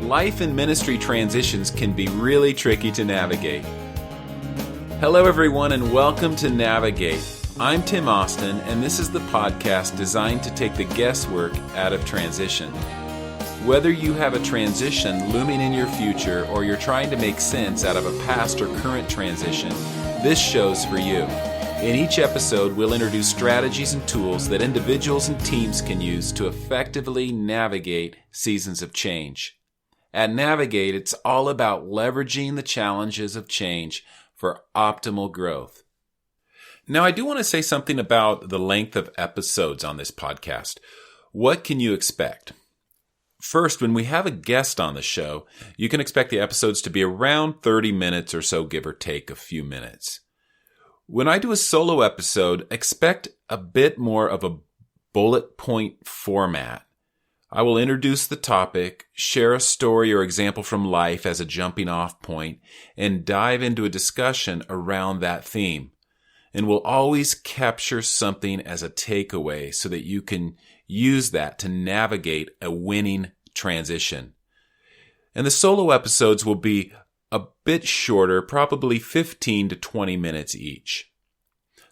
life and ministry transitions can be really tricky to navigate. Hello everyone and welcome to Navigate. I'm Tim Austin and this is the podcast designed to take the guesswork out of transition. Whether you have a transition looming in your future or you're trying to make sense out of a past or current transition, this show's for you. In each episode, we'll introduce strategies and tools that individuals and teams can use to effectively navigate seasons of change. At Navigate, it's all about leveraging the challenges of change for optimal growth. Now, I do want to say something about the length of episodes on this podcast. What can you expect? First, when we have a guest on the show, you can expect the episodes to be around 30 minutes or so, give or take a few minutes. When I do a solo episode, expect a bit more of a bullet point format. I will introduce the topic, share a story or example from life as a jumping off point, and dive into a discussion around that theme. And we'll always capture something as a takeaway so that you can use that to navigate a winning transition. And the solo episodes will be a bit shorter, probably 15 to 20 minutes each.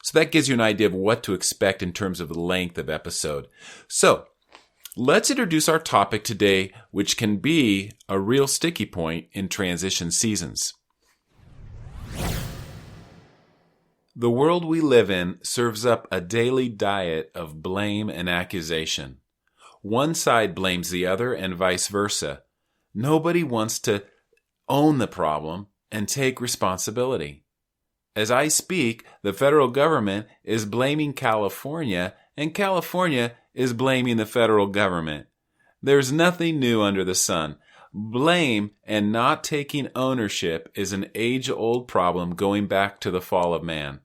So that gives you an idea of what to expect in terms of the length of episode. So let's introduce our topic today, which can be a real sticky point in transition seasons. The world we live in serves up a daily diet of blame and accusation. One side blames the other and vice versa. Nobody wants to own the problem and take responsibility. As I speak, the federal government is blaming California, and California is blaming the federal government. There's nothing new under the sun. Blame and not taking ownership is an age-old problem going back to the fall of man.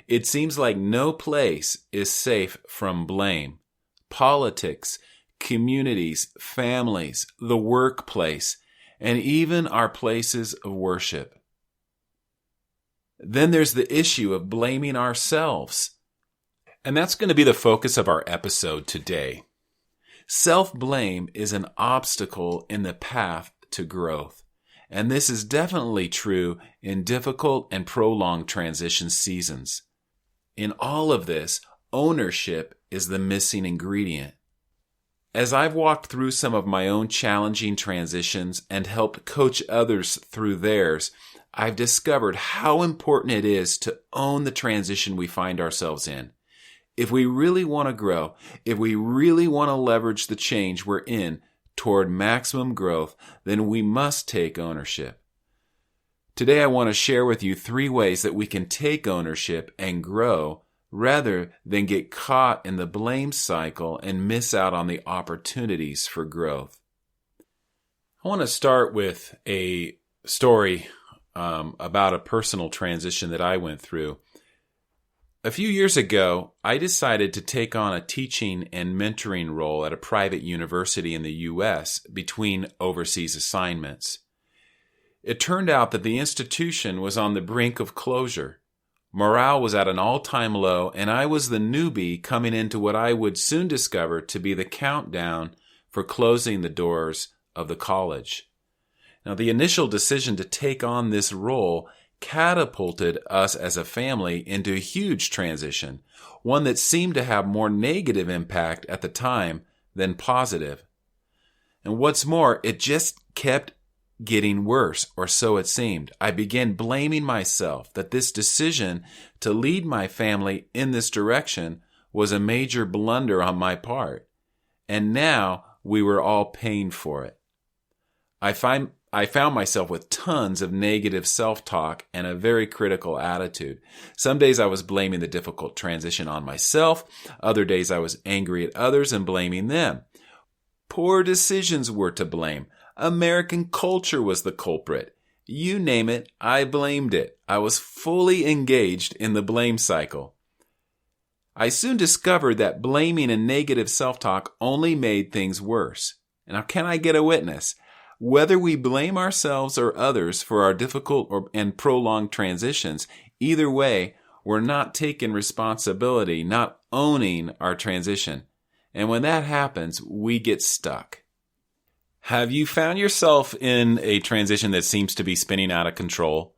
It seems like no place is safe from blame. Politics, communities, families, the workplace, and even our places of worship. Then there's the issue of blaming ourselves. And that's going to be the focus of our episode today. Self-blame is an obstacle in the path to growth. And this is definitely true in difficult and prolonged transition seasons. In all of this, ownership is the missing ingredient. As I've walked through some of my own challenging transitions and helped coach others through theirs, I've discovered how important it is to own the transition we find ourselves in. If we really want to grow, if we really want to leverage the change we're in toward maximum growth, then we must take ownership. Today I want to share with you 3 ways that we can take ownership and grow rather than get caught in the blame cycle and miss out on the opportunities for growth. I want to start with a story about a personal transition that I went through. A few years ago, I decided to take on a teaching and mentoring role at a private university in the U.S. between overseas assignments. It turned out that the institution was on the brink of closure. Morale was at an all-time low, and I was the newbie coming into what I would soon discover to be the countdown for closing the doors of the college. Now, the initial decision to take on this role catapulted us as a family into a huge transition, one that seemed to have more negative impact at the time than positive. And what's more, it just kept getting worse, or so it seemed. I began blaming myself that this decision to lead my family in this direction was a major blunder on my part. And now we were all paying for it. I found myself with tons of negative self-talk and a very critical attitude. Some days I was blaming the difficult transition on myself. Other days I was angry at others and blaming them. Poor decisions were to blame. American culture was the culprit. You name it, I blamed it. I was fully engaged in the blame cycle. I soon discovered that blaming and negative self-talk only made things worse. Now, can I get a witness? Whether we blame ourselves or others for our difficult and prolonged transitions, either way, we're not taking responsibility, not owning our transition. And when that happens, we get stuck. Have you found yourself in a transition that seems to be spinning out of control?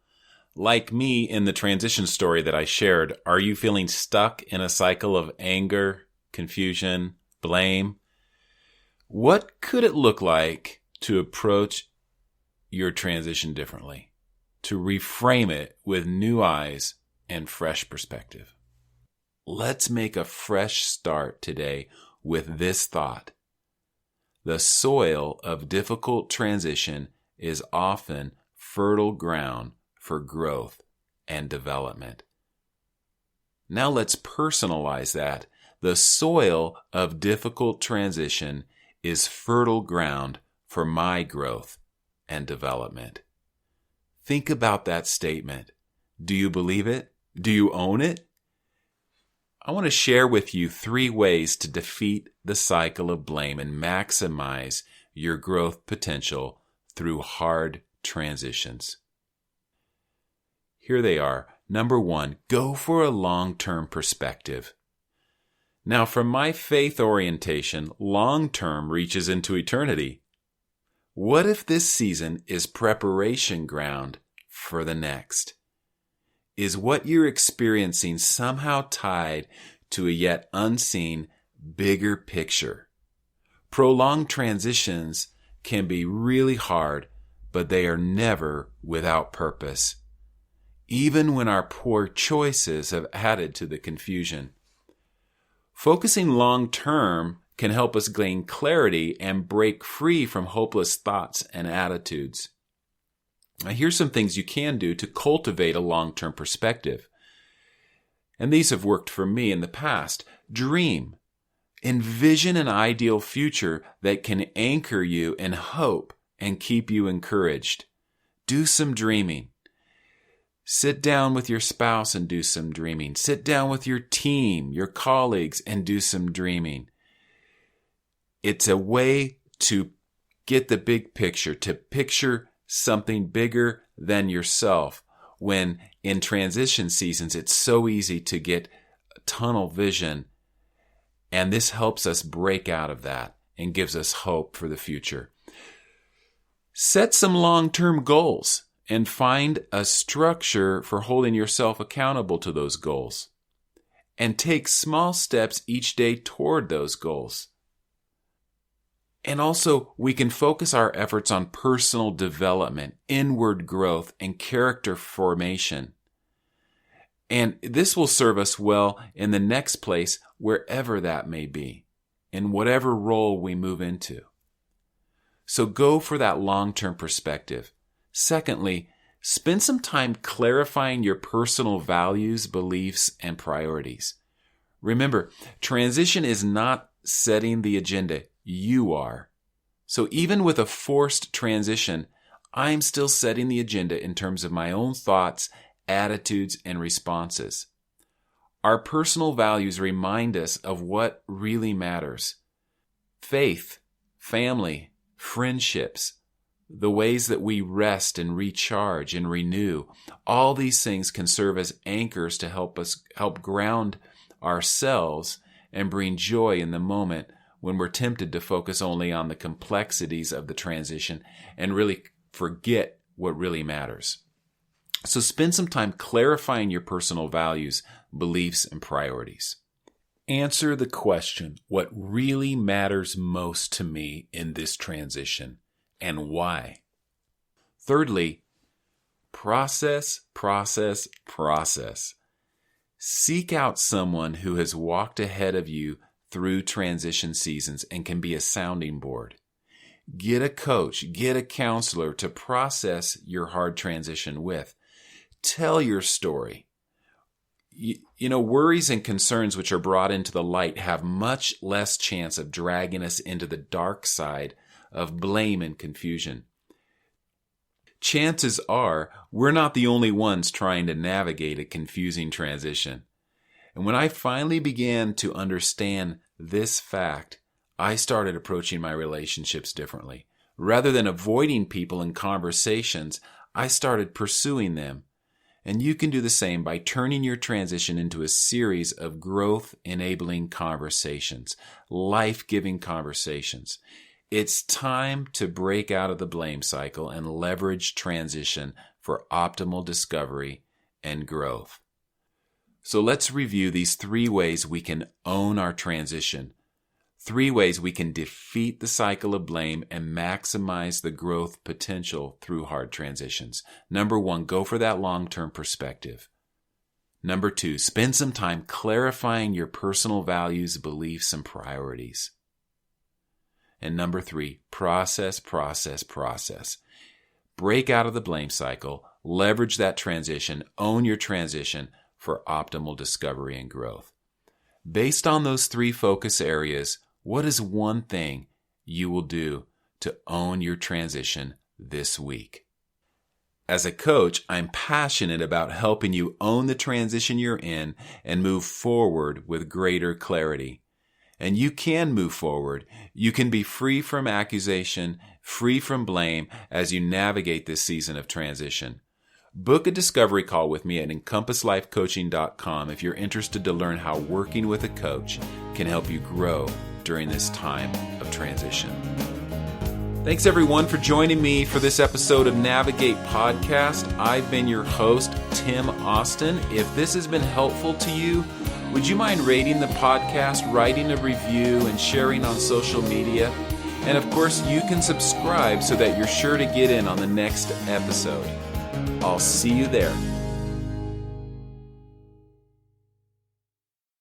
Like me in the transition story that I shared, are you feeling stuck in a cycle of anger, confusion, blame? What could it look like to approach your transition differently, to reframe it with new eyes and fresh perspective? Let's make a fresh start today with this thought. The soil of difficult transition is often fertile ground for growth and development. Now let's personalize that. The soil of difficult transition is fertile ground for my growth and development. Think about that statement. Do you believe it? Do you own it? I want to share with you 3 ways to defeat the cycle of blame and maximize your growth potential through hard transitions. Here they are. Number 1, go for a long-term perspective. Now, from my faith orientation, long-term reaches into eternity. What if this season is preparation ground for the next? Is what you're experiencing somehow tied to a yet unseen, bigger picture? Prolonged transitions can be really hard, but they are never without purpose, even when our poor choices have added to the confusion. Focusing long-term can help us gain clarity and break free from hopeless thoughts and attitudes. Now, here's some things you can do to cultivate a long-term perspective. And these have worked for me in the past. Dream. Envision an ideal future that can anchor you in hope and keep you encouraged. Do some dreaming. Sit down with your spouse and do some dreaming. Sit down with your team, your colleagues, and do some dreaming. It's a way to get the big picture, to picture something bigger than yourself. When in transition seasons, it's so easy to get tunnel vision, and this helps us break out of that and gives us hope for the future. Set some long-term goals and find a structure for holding yourself accountable to those goals. And take small steps each day toward those goals. And also, we can focus our efforts on personal development, inward growth, and character formation. And this will serve us well in the next place, wherever that may be, in whatever role we move into. So go for that long-term perspective. Secondly, spend some time clarifying your personal values, beliefs, and priorities. Remember, transition is not setting the agenda. You are. So even with a forced transition, I'm still setting the agenda in terms of my own thoughts, attitudes, and responses. Our personal values remind us of what really matters. Faith, family, friendships, the ways that we rest and recharge and renew, all these things can serve as anchors to help ground ourselves and bring joy in the moment when we're tempted to focus only on the complexities of the transition and really forget what really matters. So spend some time clarifying your personal values, beliefs, and priorities. Answer the question, what really matters most to me in this transition and why? Thirdly, process. Seek out someone who has walked ahead of you through transition seasons and can be a sounding board. Get a coach, get a counselor to process your hard transition with. Tell your story. Worries and concerns which are brought into the light have much less chance of dragging us into the dark side of blame and confusion. Chances are we're not the only ones trying to navigate a confusing transition. And when I finally began to understand this fact, I started approaching my relationships differently. Rather than avoiding people and conversations, I started pursuing them. And you can do the same by turning your transition into a series of growth-enabling conversations, life-giving conversations. It's time to break out of the blame cycle and leverage transition for optimal discovery and growth. So let's review these 3 ways we can own our transition. 3 ways we can defeat the cycle of blame and maximize the growth potential through hard transitions. Number 1, go for that long-term perspective. Number 2, spend some time clarifying your personal values, beliefs, and priorities. And number 3, process. Break out of the blame cycle, leverage that transition, own your transition for optimal discovery and growth. Based on those 3 focus areas, what is one thing you will do to own your transition this week? As a coach, I'm passionate about helping you own the transition you're in and move forward with greater clarity. And you can move forward. You can be free from accusation, free from blame as you navigate this season of transition. Book a discovery call with me at EncompassLifeCoaching.com if you're interested to learn how working with a coach can help you grow during this time of transition. Thanks everyone for joining me for this episode of Navigate Podcast. I've been your host, Tim Austin. If this has been helpful to you, would you mind rating the podcast, writing a review, and sharing on social media? And of course, you can subscribe so that you're sure to get in on the next episode. I'll see you there.